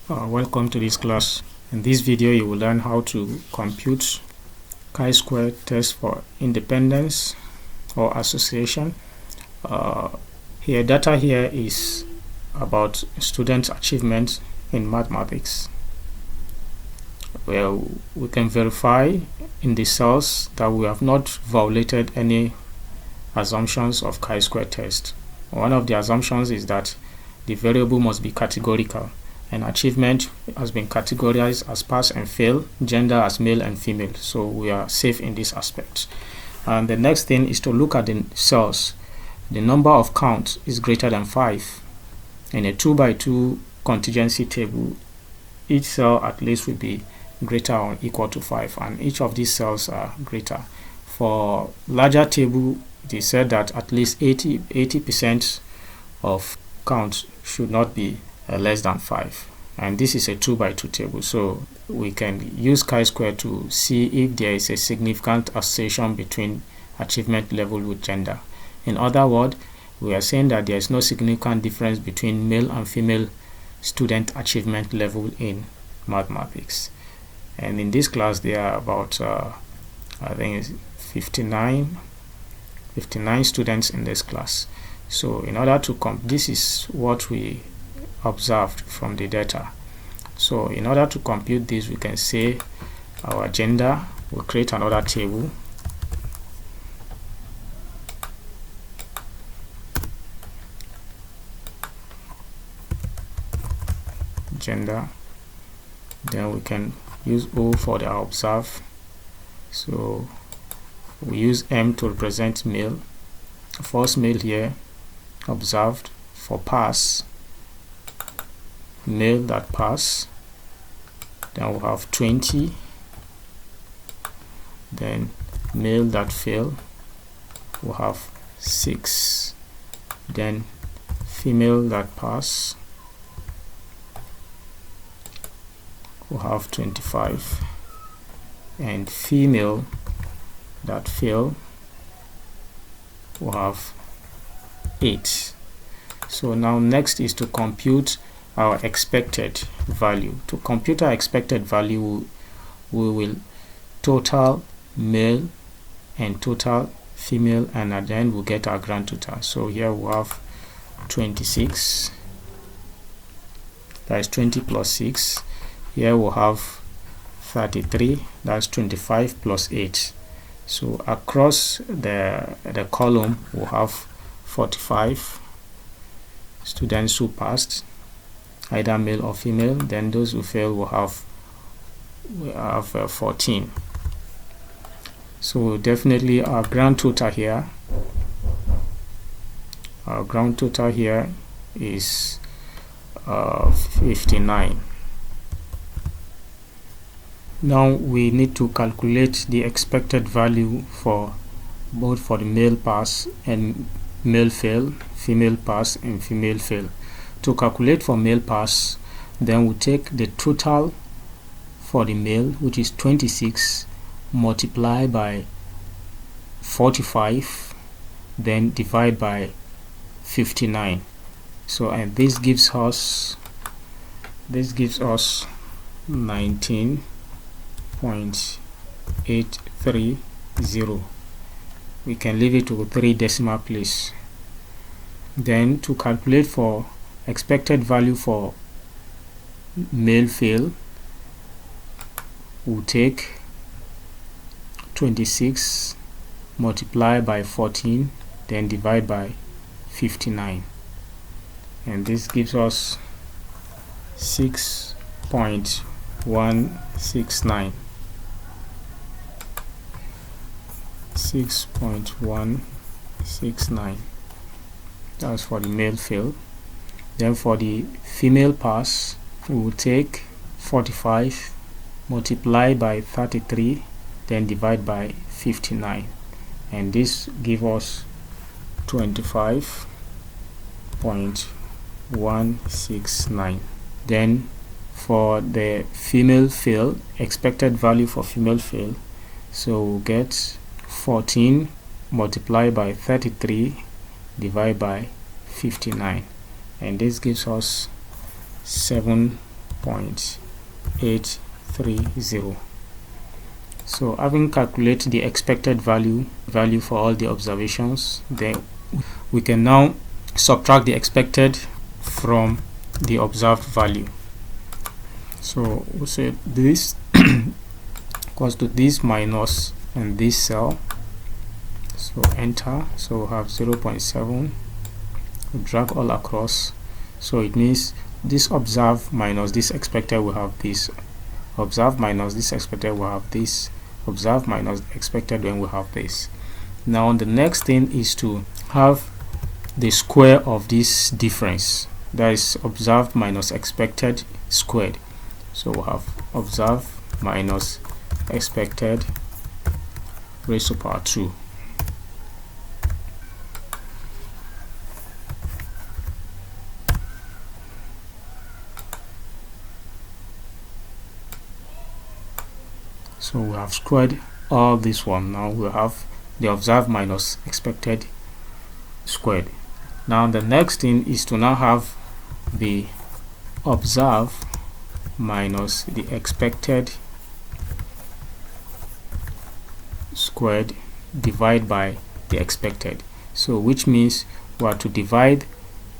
Welcome to this class. In this video you will learn how to compute chi-square test for independence or association. Data here is about student achievement in mathematics. Well, we can verify in the cells that we have not violated any assumptions of chi-square test. One of the assumptions is that the variable must be categorical, and achievement has been categorized as pass and fail, gender as male and female, so we are safe in this aspect. And the next thing is to look at the cells. The number of counts is greater than 5. In a 2x2 contingency table, each cell at least will be greater or equal to 5, and each of these cells are greater. For larger table, it is said that at least 80% of counts should not be less than 5, and this is a 2x2 table, so we can use chi-square to see if there is a significant association between achievement level with gender. In other words, we are saying that there is no significant difference between male and female student achievement level in mathematics. And in this class there are about I think it's 59 students in this class. So in order to this is what we observed from the data. So in order to compute this, we can say our gender, we'll create another table, gender, then we can use O for the observed, so we use M to represent male, first male here, observed. For pass, male that pass, then we'll have 20, then male that fail, we'll have 6, then female that pass, we'll have 25, and female that fail, we'll have 8. So now next is to compute our expected value. To compute our expected value, we will total male and total female, and at the end we'll get our grand total. So here we have 26, that is 20 plus 6. Here we'll have 33, that's 25 plus 8. So across the column we'll have 45 students who passed, either male or female. Then those who fail will have 14. So definitely our grand total here is 59. Now we need to calculate the expected value for both for the male pass and male fail, female pass and female fail. To calculate for male pass, then we take the total for the male, which is 26, multiply by 45, then divide by 59. So and this gives us 19.830. we can leave it to 3 decimal place. Then to calculate for expected value for male fail, we'll take 26 multiply by 14, then divide by 59, and this gives us 6.169. 6.169. That's for the male fail. Then for the female pass, we will take 45 multiply by 33, then divide by 59, and this gives us 25.169. Then for the female fail, expected value for female fail, so we'll get 14 multiply by 33 divide by 59, and this gives us 7 0.830. So having calculated the expected value for all the observations, then we can now subtract the expected from the observed value. So we'll say this equals to this minus and this cell. So enter. So we'll have 0.7. We'll drag all across. So it means this observed minus this expected will have this. Observed minus this expected will have this. Observed minus expected when we have this. Now the next thing is to have the square of this difference, that is observed minus expected squared. So we'll have observed minus expected raised to power 2. So we have squared all this one. Now we have the observed minus expected squared. Now the next thing is to now have the observed minus the expected squared divided by the expected. So which means we are to divide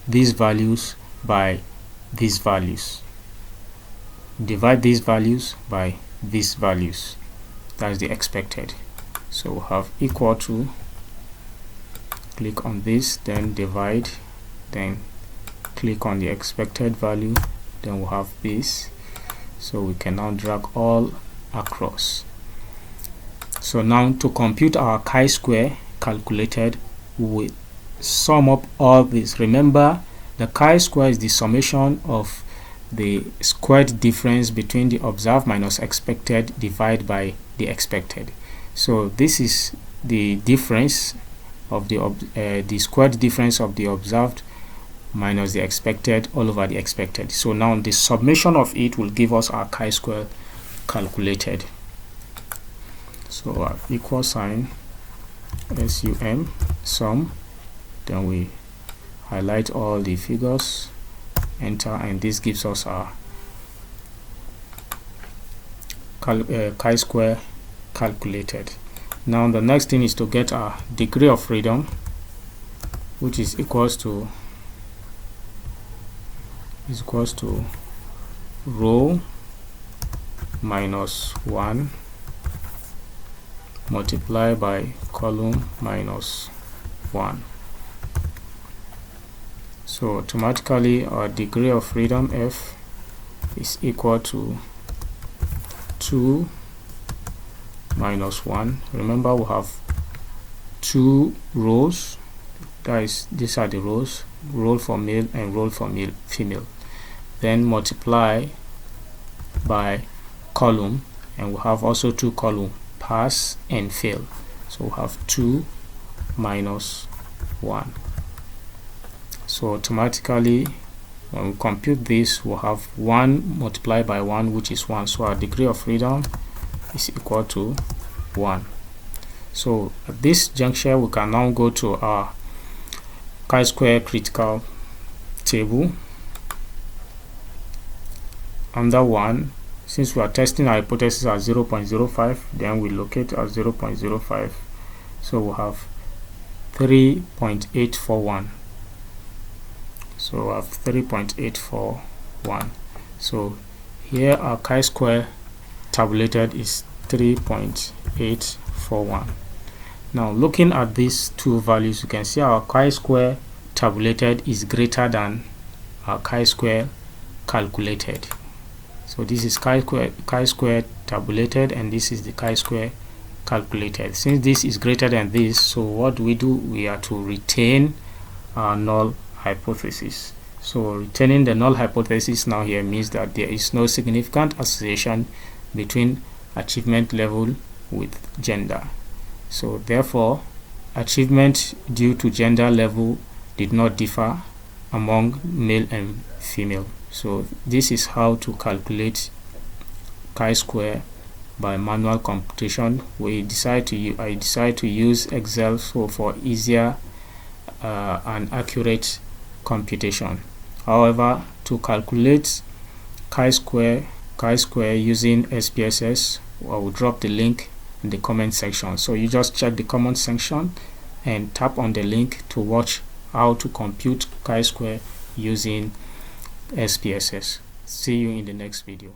these values by these values. Divide these values by these values. That's the expected. So we'll have equal to, click on this, then divide, then click on the expected value, then we'll have this. So we can now drag all across. So now to compute our chi-square calculated, we sum up all this. Remember, the chi-square is the summation of the squared difference between the observed minus expected divided by the expected. So this is the difference of the squared difference of the observed minus the expected all over the expected. So now the summation of it will give us our chi-square calculated. So our equal sign sum sum, then we highlight all the figures, enter, and this gives us our chi-square calculated. Now the next thing is to get our degree of freedom, which is equals to row minus 1 multiplied by column minus 1. So automatically our degree of freedom F is equal to 2 minus 1. Remember, we have 2 rows, that is, these are the rows, row for male and row for female, then multiply by column, and we have also 2 column, pass and fail. So we have 2 minus 1. So automatically when we compute this, we'll have 1 multiplied by 1, which is 1. So our degree of freedom is equal to 1. So at this juncture, we can now go to our chi-square critical table. Under 1, since we are testing our hypothesis at 0.05, then we locate at 0.05. So we have 3.841. So we have 3.841. So here our chi-square tabulated is 3.841. Now looking at these two values, you can see our chi-square tabulated is greater than our chi-square calculated. So this is chi-square tabulated, and this is the chi-square calculated. Since this is greater than this, so what do? We are to retain our null hypothesis. So retaining the null hypothesis now here means that there is no significant association between achievement level with gender. So therefore, achievement due to gender level did not differ among male and female. So this is how to calculate chi-square by manual computation. I decide to use Excel for easier and accurate computation. However, to calculate chi-square using SPSS, I will drop the link in the comment section. So you just check the comment section and tap on the link to watch how to compute chi-square using SPSS. See you in the next video.